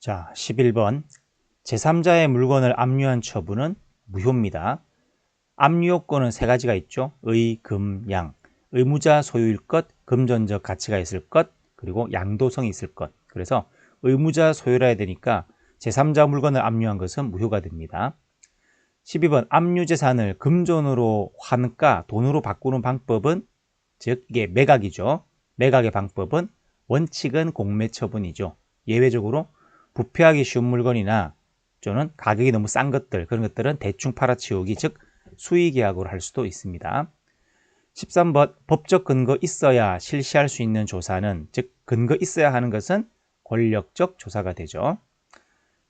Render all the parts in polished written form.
자, 11번. 제3자의 물건을 압류한 처분은 무효입니다. 압류요건은 세 가지가 있죠. 의, 금, 양. 의무자 소유일 것, 금전적 가치가 있을 것, 그리고 양도성이 있을 것. 그래서 의무자 소유라 해야 되니까 제3자 물건을 압류한 것은 무효가 됩니다. 12번. 압류재산을 금전으로 환가, 돈으로 바꾸는 방법은, 즉 이게 매각이죠. 매각의 방법은 원칙은 공매처분이죠. 예외적으로 부패하기 쉬운 물건이나 또는 가격이 너무 싼 것들, 그런 것들은 대충 팔아치우기, 즉 수의계약으로 할 수도 있습니다. 13번. 법적 근거 있어야 실시할 수 있는 조사는, 즉 근거 있어야 하는 것은 권력적 조사가 되죠.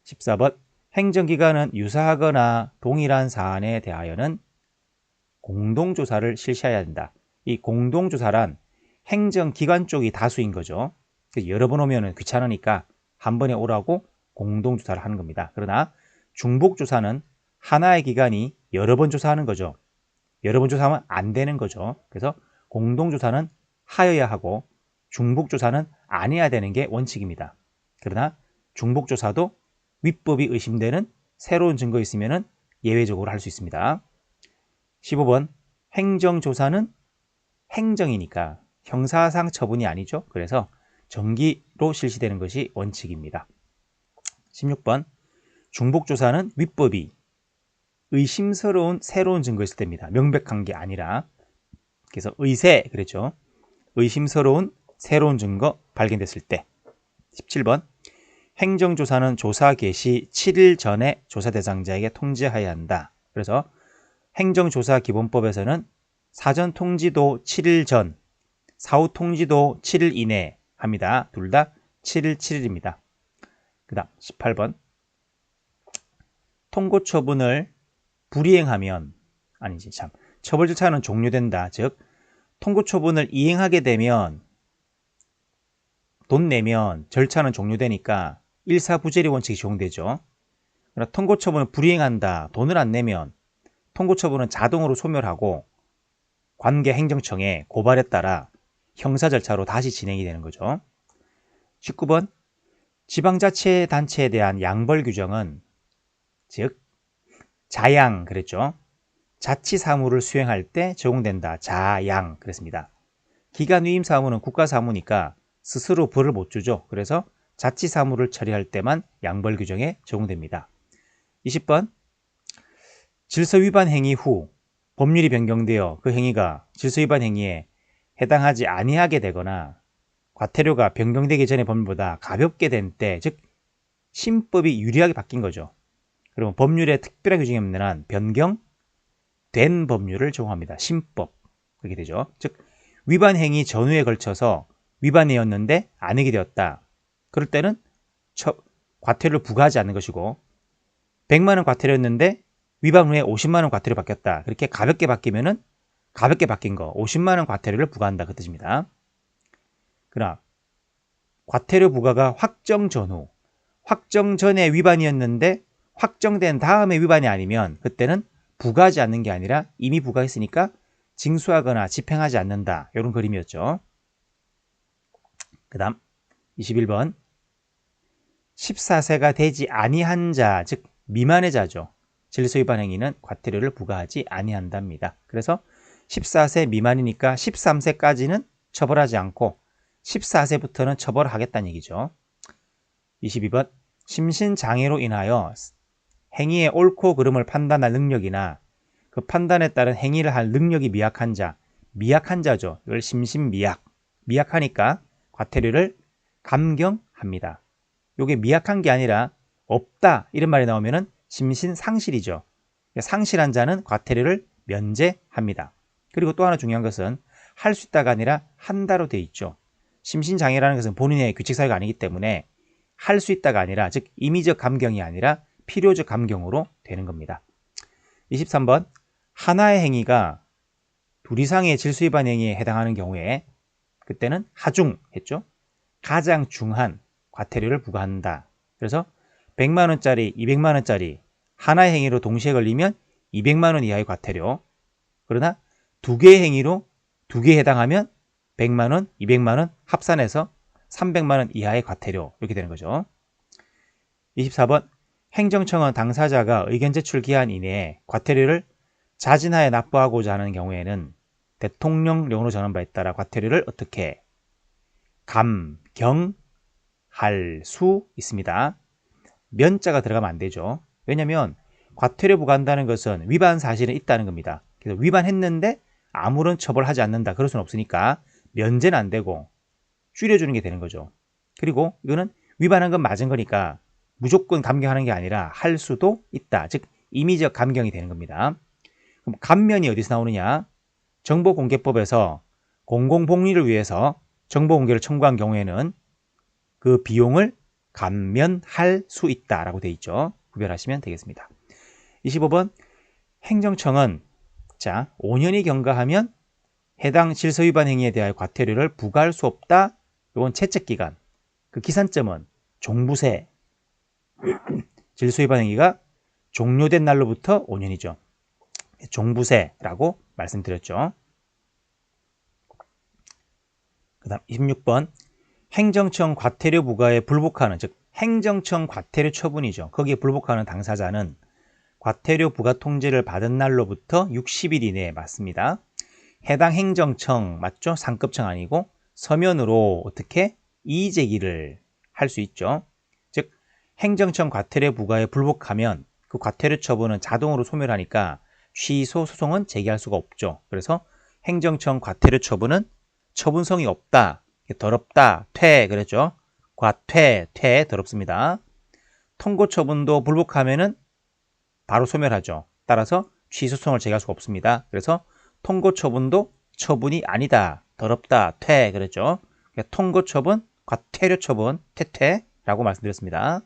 14번. 행정기관은 유사하거나 동일한 사안에 대하여는 공동조사를 실시해야 한다. 이 공동조사란 행정기관 쪽이 다수인 거죠. 여러 번 오면 귀찮으니까 한 번에 오라고 공동조사를 하는 겁니다. 그러나 중복조사는 하나의 기관이 여러 번 조사하는 거죠. 여러 번 조사하면 안 되는 거죠. 그래서 공동조사는 하여야 하고 중복조사는 안 해야 되는 게 원칙입니다. 그러나 중복조사도 위법이 의심되는 새로운 증거 있으면 예외적으로 할 수 있습니다. 15번. 행정조사는 행정이니까 형사상 처분이 아니죠. 그래서 정기로 실시되는 것이 원칙입니다. 16번. 중복조사는 위법이 의심스러운 새로운 증거 있을 때입니다. 명백한 게 아니라. 그래서 의세 그랬죠. 의심스러운 새로운 증거 발견됐을 때. 17번. 행정조사는 조사 개시 7일 전에 조사 대상자에게 통지해야 한다. 그래서 행정조사기본법에서는 사전 통지도 7일 전, 사후 통지도 7일 이내 합니다. 둘 다 7일 7일입니다. 그 다음 18번. 통고 처분을 불이행하면, 처벌 절차는 종료된다. 즉 통고 처분을 이행하게 되면 돈 내면 절차는 종료되니까 일사부재리 원칙이 적용되죠. 그러나 통고 처분을 불이행한다. 돈을 안 내면 통고 처분은 자동으로 소멸하고 관계 행정청에 고발에 따라 형사 절차로 다시 진행이 되는 거죠. 19번. 지방자치단체에 대한 양벌 규정은, 즉 자양 그랬죠. 자치사무를 수행할 때 적용된다. 자양 그랬습니다. 기관위임 사무는 국가사무니까 스스로 벌을 못 주죠. 그래서 자치사무를 처리할 때만 양벌 규정에 적용됩니다. 20번. 질서위반 행위 후 법률이 변경되어 그 행위가 질서위반 행위에 해당하지 아니하게 되거나 과태료가 변경되기 전의 법률보다 가볍게 된 때, 즉 신법이 유리하게 바뀐 거죠. 그러면 법률에 특별한 규정이 없는 한 변경된 법률을 적용합니다. 신법 그렇게 되죠. 즉 위반 행위 전후에 걸쳐서 위반이었는데 아니게 되었다. 그럴 때는 과태료를 부과하지 않는 것이고, 100만 원 과태료였는데 위반 후에 50만 원 과태료 바뀌었다. 그렇게 가볍게 바뀌면은 가볍게 바뀐 거 50만 원 과태료를 부과한다 그 뜻입니다. 그러나 과태료 부과가 확정 전후, 확정 전에 위반이었는데 확정된 다음에 위반이 아니면 그때는 부과하지 않는 게 아니라 이미 부과했으니까 징수하거나 집행하지 않는다. 이런 그림이었죠. 그 다음 21번. 14세가 되지 아니한 자, 즉 미만의 자죠. 질서위반 행위는 과태료를 부과하지 아니한답니다. 그래서 14세 미만이니까 13세까지는 처벌하지 않고 14세부터는 처벌하겠다는 얘기죠. 22번. 심신장애로 인하여 행위의 옳고 그름을 판단할 능력이나 그 판단에 따른 행위를 할 능력이 미약한 자, 미약한 자죠. 이걸 심신미약, 미약하니까 과태료를 감경합니다. 이게 미약한 게 아니라 없다 이런 말이 나오면은 심신상실이죠. 상실한 자는 과태료를 면제합니다. 그리고 또 하나 중요한 것은 할 수 있다가 아니라 한다로 되어 있죠. 심신장애라는 것은 본인의 규칙사유가 아니기 때문에 할 수 있다가 아니라, 즉 임의적 감경이 아니라 필요적 감경으로 되는 겁니다. 23번. 하나의 행위가 둘 이상의 질서위반 행위에 해당하는 경우에 그때는 하중했죠. 가장 중한 과태료를 부과한다. 그래서 100만 원짜리, 200만 원짜리 하나의 행위로 동시에 걸리면 200만 원 이하의 과태료. 그러나 두 개의 행위로 두 개에 해당하면 100만 원, 200만 원 합산해서 300만 원 이하의 과태료. 이렇게 되는 거죠. 24번 행정청은 당사자가 의견 제출 기한 이내에 과태료를 자진하여 납부하고자 하는 경우에는 대통령령으로 정한 바에 따라 과태료를 어떻게 감경할 수 있습니다. 면자가 들어가면 안 되죠. 왜냐하면 과태료 부과한다는 것은 위반 사실은 있다는 겁니다. 그래서 위반했는데 아무런 처벌하지 않는다. 그럴 수는 없으니까 면제는 안 되고 줄여주는 게 되는 거죠. 그리고 이거는 위반한 건 맞은 거니까 무조건 감경하는 게 아니라 할 수도 있다. 즉 임의적 감경이 되는 겁니다. 그럼 감면이 어디서 나오느냐? 정보공개법에서 공공복리를 위해서 정보공개를 청구한 경우에는 그 비용을 감면할 수 있다라고 되어 있죠. 구별하시면 되겠습니다. 25번 행정청은 5년이 경과하면 해당 질서위반 행위에 대하여 과태료를 부과할 수 없다. 이건 채책기간. 그 기산점은 종부세. 질서위반 행위가 종료된 날로부터 5년이죠. 종부세라고 말씀드렸죠. 그 다음 26번 행정청 과태료 부과에 불복하는, 즉 행정청 과태료 처분이죠. 거기에 불복하는 당사자는 과태료 부과 통지를 받은 날로부터 60일 이내에 맞습니다. 해당 행정청 맞죠? 상급청 아니고 서면으로 어떻게 이의제기를 할 수 있죠. 즉 행정청 과태료 부과에 불복하면 그 과태료 처분은 자동으로 소멸하니까 취소 소송은 제기할 수가 없죠. 그래서 행정청 과태료 처분은 처분성이 없다, 더럽다, 퇴 그랬죠. 과퇴, 퇴 더럽습니다. 통고 처분도 불복하면은 바로 소멸하죠. 따라서 취소 소송을 제기할 수가 없습니다. 그래서 통고 처분도 처분이 아니다, 더럽다, 퇴 그랬죠. 통고 처분, 과태료 처분, 퇴퇴라고 말씀드렸습니다.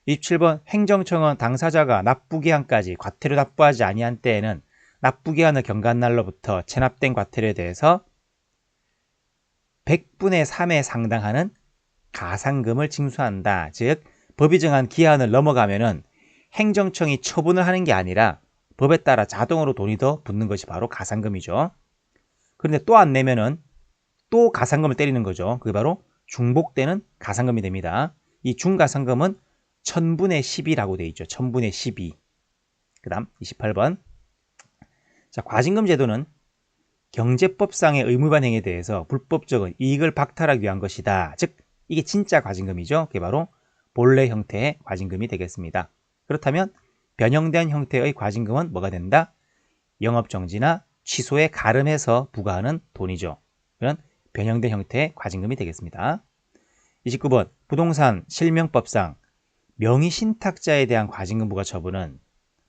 27번 행정청은 당사자가 납부기한까지 과태료 납부하지 아니한 때에는 납부기한을 경과한 날로부터 체납된 과태료에 대해서 100분의 3에 상당하는 가산금을 징수한다. 즉 법이 정한 기한을 넘어가면은 행정청이 처분을 하는 게 아니라 법에 따라 자동으로 돈이 더 붙는 것이 바로 가산금이죠. 그런데 또 안 내면은 또 가산금을 때리는 거죠. 그게 바로 중복되는 가산금이 됩니다. 이 중가산금은 1000분의 10이라고 되어 있죠. 1000분의 12. 그 다음 28번. 자, 과징금 제도는 경제법상의 의무반 행위에 대해서 불법적인 이익을 박탈하기 위한 것이다. 즉 이게 진짜 과징금이죠. 그게 바로 본래 형태의 과징금이 되겠습니다. 그렇다면 변형된 형태의 과징금은 뭐가 된다? 영업정지나 취소에 가름해서 부과하는 돈이죠. 그런 변형된 형태의 과징금이 되겠습니다. 29번 부동산 실명법상 명의신탁자에 대한 과징금 부과 처분은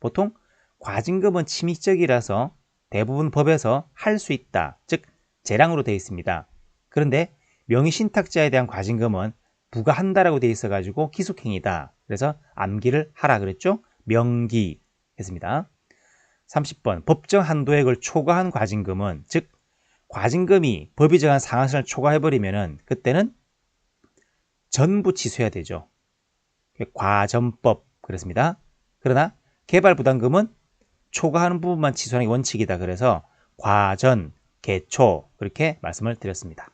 보통 과징금은 침익적이라서 대부분 법에서 할 수 있다. 즉 재량으로 되어 있습니다. 그런데 명의신탁자에 대한 과징금은 부과한다라고 되어 있어가지고 기속행위다. 그래서 암기를 하라 그랬죠. 명기 했습니다. 30번 법정 한도액을 초과한 과징금은 즉 과징금이 법이 정한 상한선을 초과해버리면은 그때는 전부 취소해야 되죠. 과전법 그렇습니다. 그러나 개발부담금은 초과하는 부분만 취소하는 게 원칙이다. 그래서 과전, 개초 그렇게 말씀을 드렸습니다.